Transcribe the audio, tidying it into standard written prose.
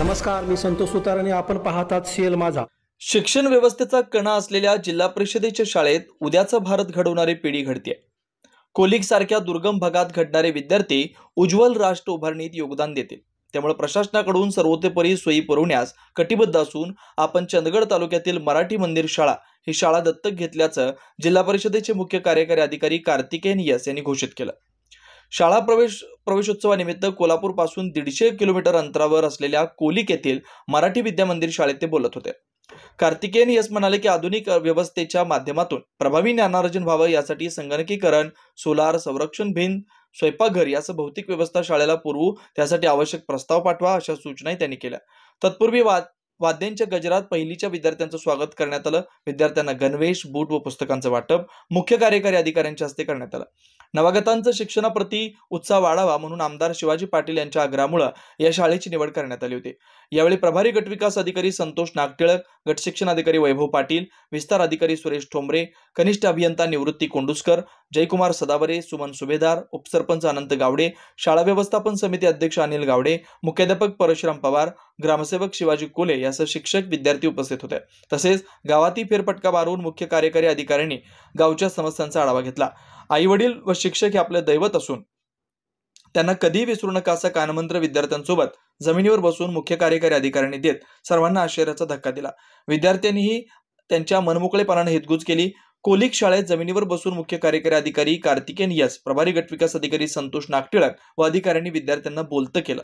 नमस्कार, मी संतोष सुतार आणि आपण पाहतात सीएल माझा. शिक्षण व्यवस्थेचा कणा असलेल्या जिल्हा परिषदेच्या शाळेत उद्याचा भारत घडवणारी पिढी घडते. कोलिक सारख्या दुर्गम भागात घडणारे विद्यार्थी उज्ज्वल राष्ट्र उभारणीत योगदान देतील. त्यामुळे प्रशासनाकडून सर्वतोपरी सोयी पुरवण्यास कटिबद्ध असून आपण चंदगड तालुक्यातील मराठी मंदिर शाळा ही शाळा दत्तक घेतल्याचं जिल्हा परिषदेचे मुख्य कार्यकारी अधिकारी कार्तिकेयन यस यांनी घोषित केलं. शाळा प्रवेशोत्सवानिमित्त कोल्हापूर पासून 150 किलोमीटर अंतरावर असलेल्या कोलिक येथील मराठी विद्या मंदिर शाळेत ते बोलत होते. कार्तिकेयन यस म्हणाले की आधुनिक व्यवस्थेच्या माध्यमातून प्रभावी ज्ञानार्जन व्हावं यासाठी संगणकीकरण, सोलार, संरक्षण भिंत, स्वयंपाकघर यासह भौतिक व्यवस्था शाळेला पुरवू, त्यासाठी आवश्यक प्रस्ताव पाठवा अशा सूचनाही त्यांनी केल्या. तत्पूर्वी वाद्यांच्या गजरात पहिलीच्या विद्यार्थ्यांचं स्वागत करण्यात आलं. विद्यार्थ्यांना गणवेश, बूट व पुस्तकांचं वाटप मुख्य कार्यकारी अधिकाऱ्यांच्या हस्ते करण्यात आलं. नवागतांचं शिक्षणाप्रती उत्साह वाढावा म्हणून आमदार शिवाजी पाटील यांच्या आग्रहामुळे या शाळेची निवड करण्यात आली होती. यावेळी प्रभारी गटविकास अधिकारी संतोष नागटिळक, गट शिक्षण अधिकारी वैभव पाटील, विस्तार अधिकारी सुरेश ठोंबरे, कनिष्ठ अभियंता निवृत्ती कोंडुस्कर, जयकुमार सदावरे, सुमन सुभेदार, उपसरपंच अनंत गावडे, शाळा व्यवस्थापन समिती अध्यक्ष अनिल गावडे, मुख्याध्यापक परशुराम पवार, ग्रामसेवक शिवाजी कोले यासह शिक्षक, विद्यार्थी उपस्थित होते. तसेच गावातील फेरफटका मारून मुख्य कार्यकारी अधिकाऱ्यांनी गावच्या समस्यांचा आढावा घेतला. आई वडील व शिक्षक हे आपले दैवत असून त्यांना कधीही विसरू नका असा कानमंत्र विद्यार्थ्यांसोबत जमिनीवर बसून मुख्य कार्यकारी अधिकाऱ्यांनी देत सर्वांना आश्चर्याचा धक्का दिला. विद्यार्थ्यांनीही त्यांच्या मनमोकळेपणाने हितगुज केली. कोलिक शाळेत जमिनीवर बसून मुख्य कार्यकारी अधिकारी कार्तिकेयन यस, प्रभारी गटविकास अधिकारी संतोष नागटिळक व अधिकाऱ्यांनी विद्यार्थ्यांना बोलतं केलं.